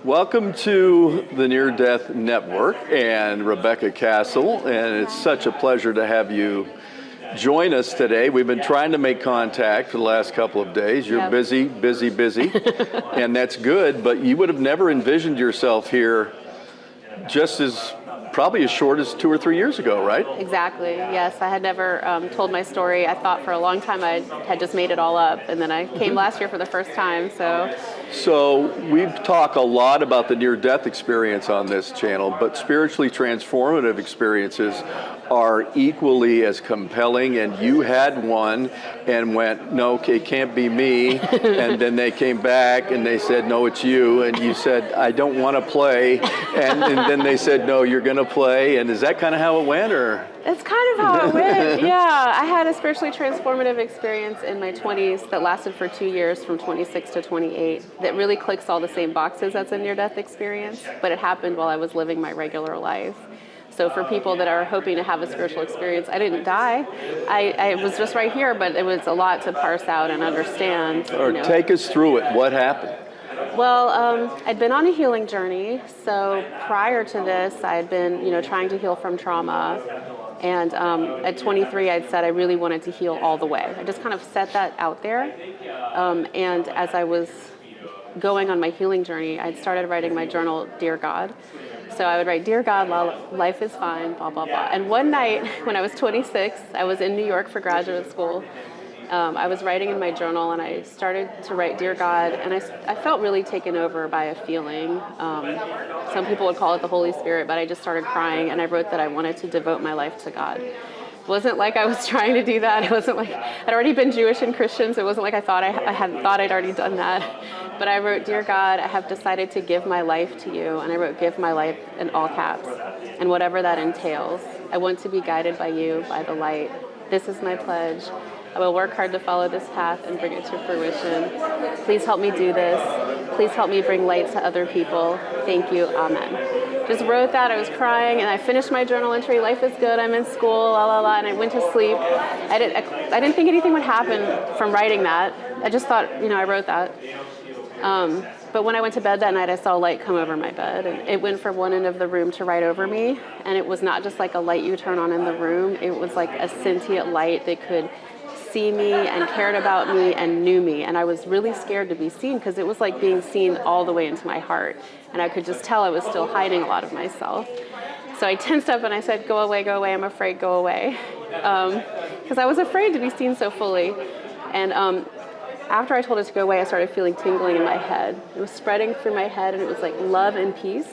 Welcome to the Near Death Network and Rebecca Kastl, and it's such a pleasure to have you join us today. We've been trying to make contact for the last couple of days. You're busy, and that's good, but you would have never envisioned yourself here just as probably as short as 2 or 3 years ago, right? Exactly, yes. I had never told my story. I thought for a long time I had just made it all up, and then I came last year for the first time, So we talk a lot about the near-death experience on this channel, but spiritually transformative experiences are equally as compelling, and you had one and went, no, it can't be me, and then they came back and they said, no, it's you, and you said, I don't want to play, and then they said, no, you're going to play, and is that kind of how it went, or? It's kind of how it went, yeah. I had a spiritually transformative experience in my 20s that lasted for 2 years, from 26 to 28, that really clicks all the same boxes as a near-death experience, but it happened while I was living my regular life. So for people that are hoping to have a spiritual experience, I didn't die. I was just right here, but it was a lot to parse out and understand. Take us through it. What happened? Well, I'd been on a healing journey. So prior to this, I had been, trying to heal from trauma. And at 23, I'd said I really wanted to heal all the way. I just kind of set that out there. And as I was going on my healing journey, I'd started writing my journal, Dear God. So I would write, Dear God, life is fine, blah, blah, blah. And one night when I was 26, I was in New York for graduate school. I was writing in my journal, and I started to write, Dear God, and I felt really taken over by a feeling. Some people would call it the Holy Spirit, but I just started crying, and I wrote that I wanted to devote my life to God. It wasn't like I was trying to do that. It wasn't like I'd already been Jewish and Christian, so it wasn't like I hadn't thought I'd already done that. But I wrote, Dear God, I have decided to give my life to you. And I wrote, give my life in all caps, and whatever that entails. I want to be guided by you, by the light. This is my pledge. I will work hard to follow this path and bring it to fruition. Please help me do this. Please help me bring light to other people. Thank you. Amen. Just wrote that. I was crying, and I finished my journal entry. Life is good. I'm in school, la la la, and I went to sleep. I didn't think anything would happen from writing that. I just thought, I wrote that. But when I went to bed that night, I saw light come over my bed, and it went from one end of the room to right over me. And it was not just like a light you turn on in the room. It was like a sentient light that could see me and cared about me and knew me. And I was really scared to be seen, because it was like being seen all the way into my heart. And I could just tell I was still hiding a lot of myself. So I tensed up and I said, go away, I'm afraid, go away. Because I was afraid to be seen so fully. And after I told it to go away, I started feeling tingling in my head. It was spreading through my head, and it was like love and peace.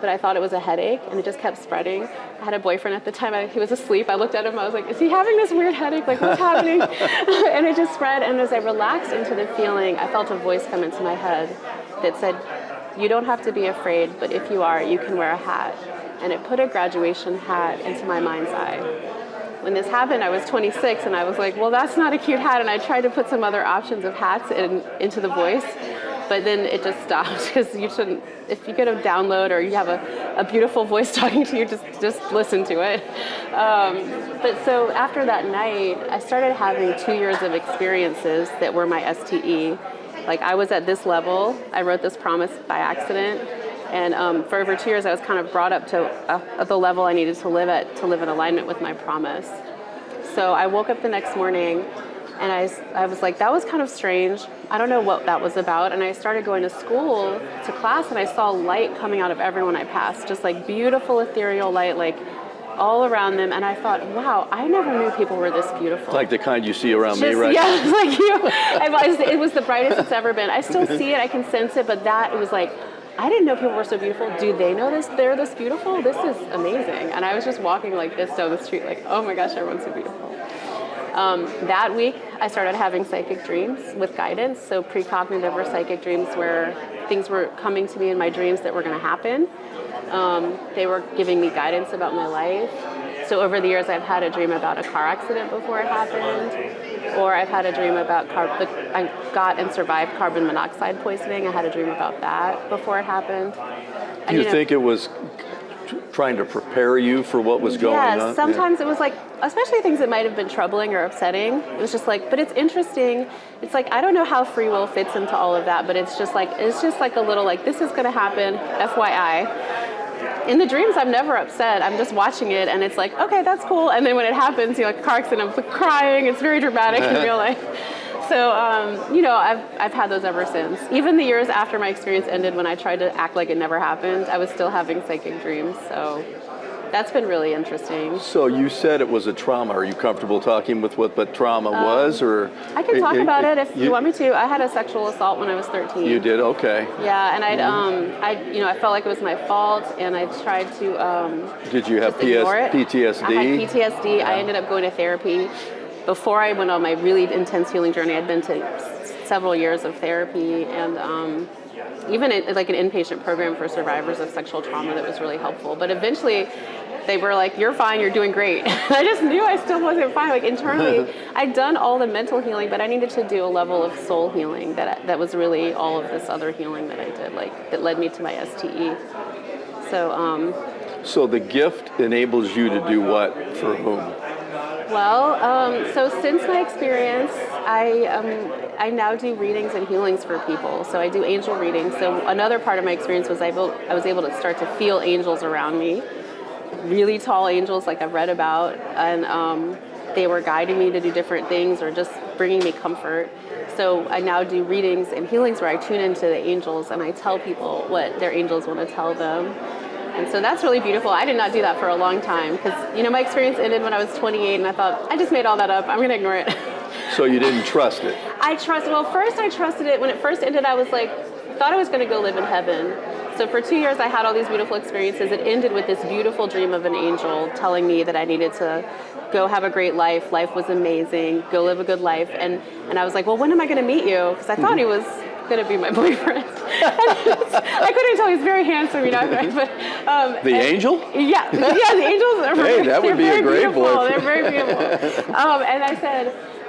But I thought it was a headache, and it just kept spreading. I had a boyfriend at the time. He was asleep. I looked at him. I was like, is he having this weird headache? Like, what's happening? And it just spread. And as I relaxed into the feeling, I felt a voice come into my head that said, you don't have to be afraid, but if you are, you can wear a hat. And it put a graduation hat into my mind's eye. When this happened, I was 26, and I was like, well, that's not a cute hat. And I tried to put some other options of hats into the voice. But then it just stopped, because you shouldn't, if you get a download or you have a beautiful voice talking to you, just listen to it. But so after that night, I started having 2 years of experiences that were my STE. Like, I was at this level. I wrote this promise by accident. And for over 2 years, I was kind of brought up to the level I needed to live at to live in alignment with my promise. So I woke up the next morning, and I was like, that was kind of strange. I don't know what that was about. And I started going to school, to class, and I saw light coming out of everyone I passed, just like beautiful ethereal light, like all around them. And I thought, wow, I never knew people were this beautiful. Like the kind you see around me right now. Yeah, like you. It was the brightest it's ever been. I still see it, I can sense it, but it was like, I didn't know people were so beautiful. Do they know this? They're this beautiful? This is amazing. And I was just walking like this down the street, like, oh my gosh, everyone's so beautiful. That week, I started having psychic dreams with guidance, so precognitive or psychic dreams where things were coming to me in my dreams that were going to happen. They were giving me guidance about my life. So over the years, I've had a dream about a car accident before it happened, or I've had a dream about I got and survived carbon monoxide poisoning. I had a dream about that before it happened. Do you think it was trying to prepare you for what was going on? Yes, sometimes it was like, especially things that might have been troubling or upsetting. It was just like, but it's interesting. It's like, I don't know how free will fits into all of that, but it's just like a little like, this is going to happen, FYI. In the dreams, I'm never upset. I'm just watching it, and it's like, okay, that's cool. And then when it happens, you know, like a car accident, I'm like crying. It's very dramatic in real life. So, you know, I've had those ever since. Even the years after my experience ended, when I tried to act like it never happened, I was still having psychic dreams. So that's been really interesting. So you said it was a trauma. Are you comfortable talking with what the trauma was, or? I can talk about it if you want me to. I had a sexual assault when I was 13. You did? Okay. Yeah, and I felt like it was my fault, and I tried to Did you have PTSD? I had PTSD. Yeah. I ended up going to therapy. Before I went on my really intense healing journey, I'd been to several years of therapy, and even like an inpatient program for survivors of sexual trauma that was really helpful. But eventually, they were like, "You're fine. You're doing great." I just knew I still wasn't fine. Like internally, I'd done all the mental healing, but I needed to do a level of soul healing that was really all of this other healing that I did, like that led me to my STE. So the gift enables you to do what for whom? Well, so since my experience, I now do readings and healings for people. So I do angel readings. So another part of my experience was I was able to start to feel angels around me, really tall angels like I've read about, and they were guiding me to do different things or just bringing me comfort. So I now do readings and healings where I tune into the angels and I tell people what their angels want to tell them. And so that's really beautiful. I did not do that for a long time because, you know, my experience ended when I was 28 and I thought, I just made all that up. I'm going to ignore it. So you didn't trust it? First I trusted it. When it first ended, I was like, thought I was going to go live in heaven. So for 2 years, I had all these beautiful experiences. It ended with this beautiful dream of an angel telling me that I needed to go have a great life. Life was amazing. Go live a good life. And I was like, well, when am I going to meet you? Because I thought he was going to be my boyfriend. I couldn't tell. He's very handsome, you know. But the angel? Yeah, the angels are hey, that would be a great boyfriend. They're very beautiful.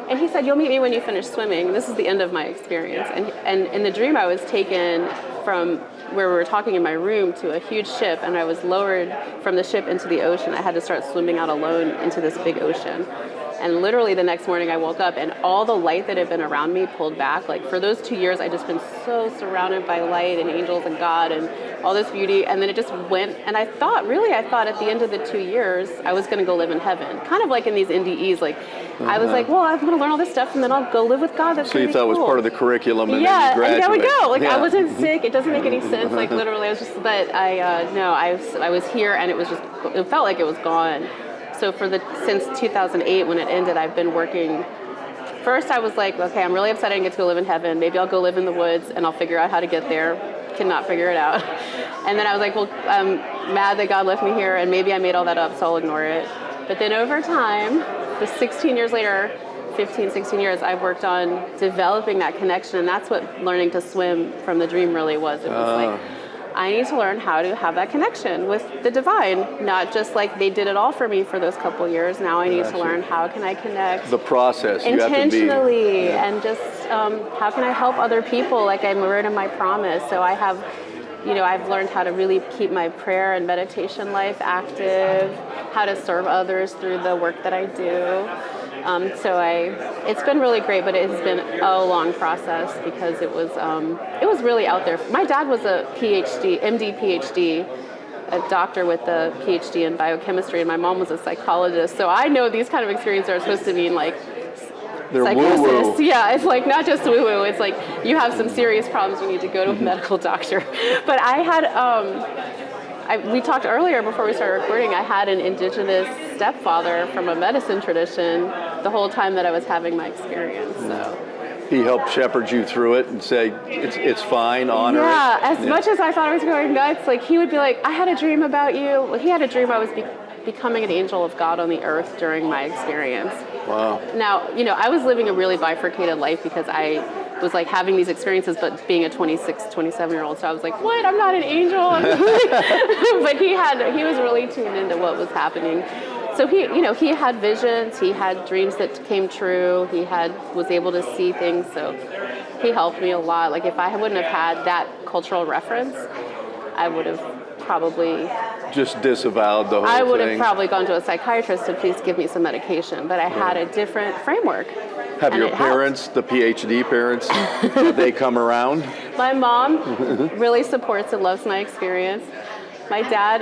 And he said, you'll meet me when you finish swimming. This is the end of my experience. And in the dream, I was taken from where we were talking in my room to a huge ship, and I was lowered from the ship into the ocean. I had to start swimming out alone into this big ocean. And literally the next morning I woke up and all the light that had been around me pulled back. Like for those 2 years, I'd just been so surrounded by light and angels and God and all this beauty. And then it just went, and I thought at the end of the 2 years, I was gonna go live in heaven. Kind of like in these NDEs, like I was like, well, I'm gonna learn all this stuff and then I'll go live with God. That's so you thought it was part of the curriculum and then you graduate. Yeah, and there we go. Like I wasn't sick. It doesn't make any sense. Like literally, I was just, but I was here and it felt like it was gone. So since 2008 when it ended, I've been working. First I was like, okay, I'm really upset I didn't get to go live in heaven. Maybe I'll go live in the woods and I'll figure out how to get there. Cannot figure it out. And then I was like, well, I'm mad that God left me here and maybe I made all that up, so I'll ignore it. But then over time, the 16 years later, 15, 16 years, I've worked on developing that connection, and that's what learning to swim from the dream really was. It was like, I need to learn how to have that connection with the divine, not just like they did it all for me for those couple years. Now I need to learn how can I connect the process intentionally and just how can I help other people like I wrote in my promise. So I have, I've learned how to really keep my prayer and meditation life active, how to serve others through the work that I do. It's been really great, but it has been a long process because it was really out there. My dad was a MD, PhD, a doctor with a PhD in biochemistry, and my mom was a psychologist. So I know these kind of experiences are supposed to mean like they're psychosis. woo-woo. Yeah, it's like not just woo-woo. It's like you have some serious problems. You need to go to a medical doctor. But I had. We talked earlier before we started recording, I had an indigenous stepfather from a medicine tradition the whole time that I was having my experience. So he helped shepherd you through it and say, it's fine, honor it. As much as I thought I was going nuts, like he would be like, I had a dream about you. Well, he had a dream I was becoming an angel of God on the earth during my experience. Wow. Now, I was living a really bifurcated life because I was like having these experiences, but being a 26, 27-year-old. So I was like, what? I'm not an angel. But he was really tuned into what was happening. So he had visions, he had dreams that came true, was able to see things. So he helped me a lot. Like if I wouldn't have had that cultural reference, I would have probably Just disavowed the whole thing. I would have probably gone to a psychiatrist to please give me some medication, but I had a different framework. Have and your it parents, the PhD parents, have they come around? My mom really supports and loves my experience. My dad,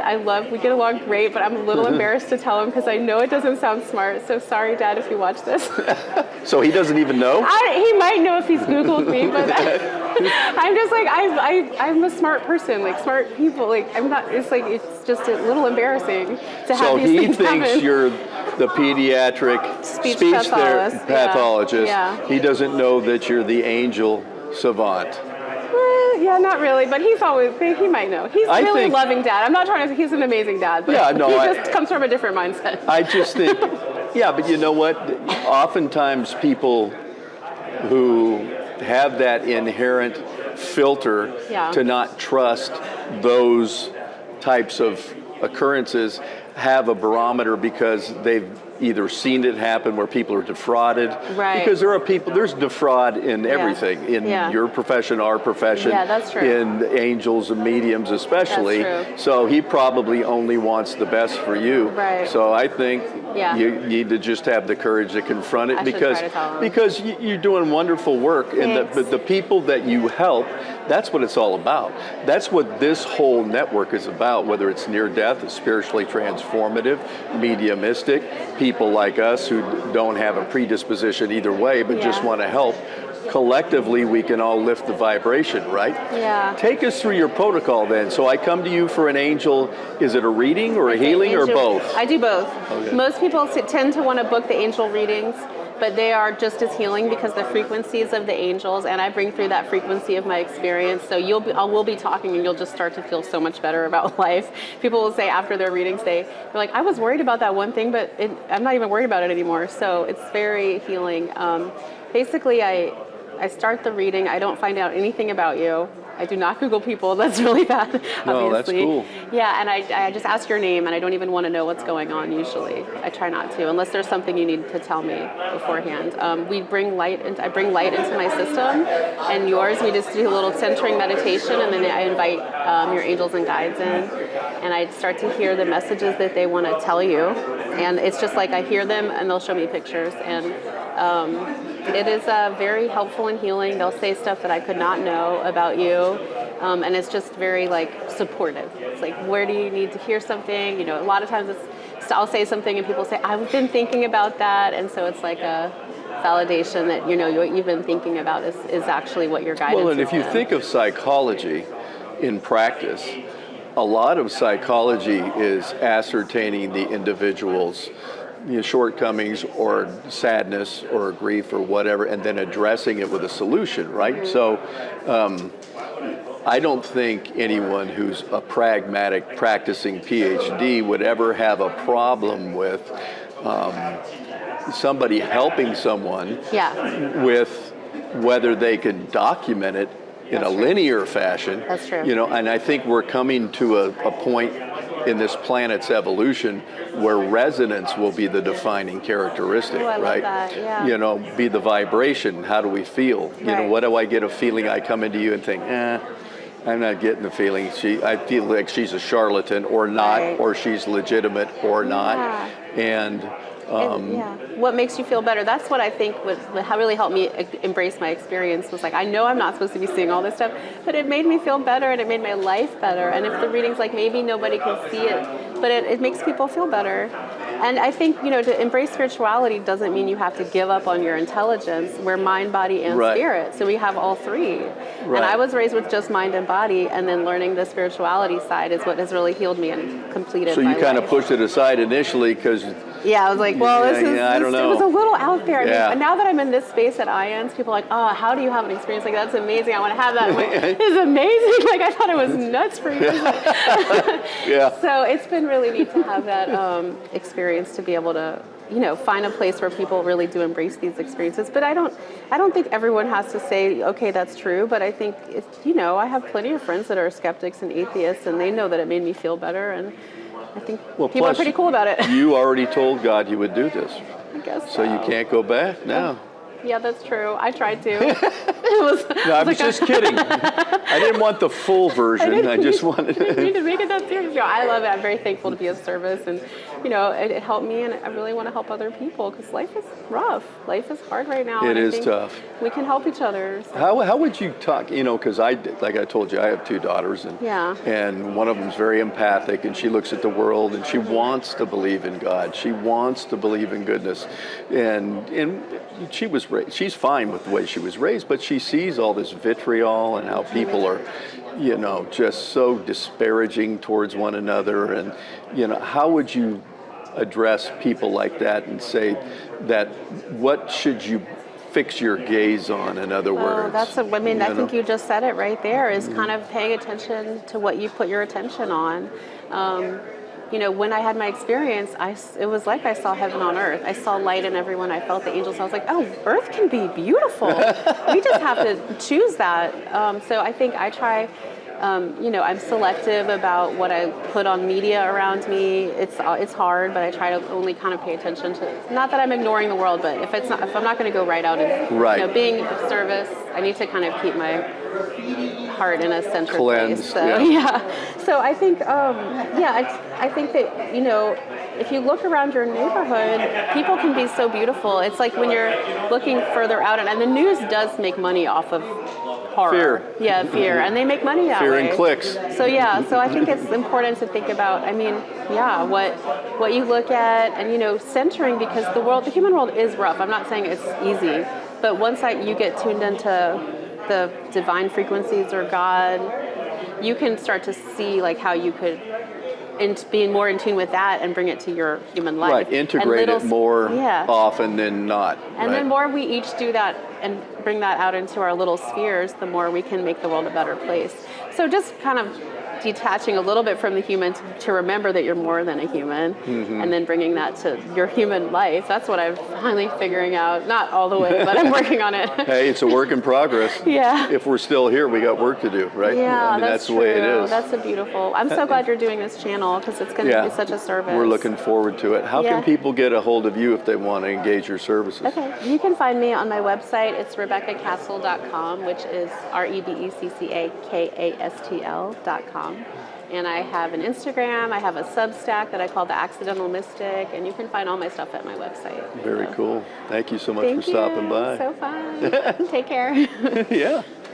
we get along great, but I'm a little embarrassed to tell him because I know it doesn't sound smart. So sorry, Dad, if you watch this. So he doesn't even know? He might know if he's Googled me, but I'm just like, I'm a smart person, like smart people. Like I'm not, it's just a little embarrassing to have these things happen. So he thinks you're the pediatric speech pathologist. Yeah. He doesn't know that you're the angel savant. Yeah, not really, but he might know. He's really loving dad. I'm not trying to, he's an amazing dad, but he just comes from a different mindset. I just think, yeah, but you know what? Oftentimes people who have that inherent filter to not trust those types of occurrences have a barometer because they've either seen it happen where people are defrauded. Right. Because there are people, there's defraud in everything, in your profession, our profession, that's true. in angels and mediums especially. That's true. So he probably only wants the best for you. Right. So I think you need to just have the courage to confront it because you're doing wonderful work. Thanks. And the people that you help, that's what it's all about. That's what this whole network is about, whether it's near death, spiritually transformative, mediumistic, people like us who don't have a predisposition either way, but just want to help. Collectively, we can all lift the vibration, right? Yeah. Take us through your protocol then. So I come to you for an angel, is it a reading or a healing or both? I do both. Okay. Most people tend to want to book the angel readings, but they are just as healing because the frequencies of the angels, and I bring through that frequency of my experience. So we'll be talking and you'll just start to feel so much better about life. People will say after their readings, they're like, I was worried about that one thing, but I'm not even worried about it anymore. So it's very healing. Basically, I start the reading. I don't find out anything about you. I do not Google people. That's really bad, obviously. No, that's cool. Yeah, and I just ask your name, and I don't even want to know what's going on usually. I try not to, unless there's something you need to tell me beforehand. I bring light into my system, and yours. We just do a little centering meditation, and then I invite your angels and guides in, and I start to hear the messages that they want to tell you. And it's just like I hear them, and they'll show me pictures, and it is very helpful and healing. They'll say stuff that I could not know about you, and it's just very supportive. It's like, where do you need to hear something? A lot of times I'll say something and people say, I've been thinking about that, and so it's like a validation that what you've been thinking about is actually what your guidance is. Well, and if you think of psychology in practice, a lot of psychology is ascertaining the individual's shortcomings or sadness or grief or whatever, and then addressing it with a solution, right? Mm-hmm. So I don't think anyone who's a pragmatic practicing PhD would ever have a problem with somebody helping someone with whether they can document it in a linear fashion. That's true. And I think we're coming to a point in this planet's evolution where resonance will be the defining characteristic, I right? love that. Yeah. Be the vibration. How do we feel? What do I get a feeling? I come into you and think, I'm not getting the feeling. I feel like she's a charlatan or not, or she's legitimate or not. And what makes you feel better? That's what I think would really help me embrace my experience. Was I know I'm not supposed to be seeing all this stuff, but it made me feel better and it made my life better. And if the reading's maybe nobody can see it, but it makes people feel better. And I think, to embrace spirituality doesn't mean you have to give up on your intelligence. We're mind, body, and spirit. So we have all three. And I was raised with just mind and body, and then learning the spirituality side is what has really healed me and completed my life. So you kind of pushed it aside initially because... Yeah, I was like, well, I don't know. It was a little out there. Yeah. I mean, now that I'm in this space at IANS, people are like, oh, how do you have an experience like that? That's amazing. I want to have that. I'm like, it's amazing. I thought it was nuts for you. So it's been really neat to have that experience to be able to, find a place where people really do embrace these experiences. But I don't think everyone has to say, okay, that's true. But I think, I have plenty of friends that are skeptics and atheists, and they know that it made me feel better. And I think people are pretty cool about it. You already told God you would do this. I guess so. You can't go back now. Yeah, that's true. I tried to. It was, No, I was just kidding. I didn't want the full version. I just wanted I didn't mean to make it that serious. You know, I love it. I'm very thankful to be of service, and you know, it helped me, and I really want to help other people because life is rough. Life is hard right now. It and I is think tough. We can help each other. So. How would you talk, you know, because like I told you, I have 2 daughters, and Yeah. and one of them's very empathic, and she looks at the world, and she wants to believe in God. She wants to believe in goodness, and she's fine with the way she was raised, but she sees all this vitriol and how people are, you know, just so disparaging towards one another, and you know, how would you address people like that and say that what should you fix your gaze on, in other words? I think you just said it right there, is kind of paying attention to what you put your attention on. You know, when I had my experience, it was like I saw heaven on earth. I saw light in everyone. I felt the angels. I was like, oh, earth can be beautiful. We just have to choose that. So I think I try, you know, I'm selective about what I put on media around me. It's hard, but I try to only kind of pay attention to, not that I'm ignoring the world, but if I'm not going to go right out and, you know, being of service, I need to kind of keep my heart in a centered place. So, So I think, I think that, you know, if you look around your neighborhood, people can be so beautiful. It's like when you're looking further out, and the news does make money off of horror. Fear. Yeah, fear. And they make money that way. Fear and clicks. So so I think it's important to think about, what you look at, and, you know, centering, because the human world is rough. I'm not saying it's easy, but once you get tuned into the divine frequencies or God, you can start to see like how you could be more in tune with that and bring it to your human life. Right, integrate it more often than not. And the more we each do that and bring that out into our little spheres, the more we can make the world a better place. So just kind of detaching a little bit from the human to remember that you're more than a human, and then bringing that to your human life. That's what I'm finally figuring out. Not all the way, but I'm working on it. Hey, it's a work in progress. Yeah. If we're still here, we got work to do, right? Yeah, I mean, that's the way it is. That's I'm so glad you're doing this channel, because it's going to be such a service. We're looking forward to it. How can people get a hold of you if they want to engage your services? Okay, you can find me on my website. It's RebeccaKastl.com, which is RebeccaKastl.com. And I have an Instagram, I have a Substack that I call The Accidental Mystic, and you can find all my stuff at my website. Very cool. Thank you so much for stopping by. So fun. Take care. Yeah.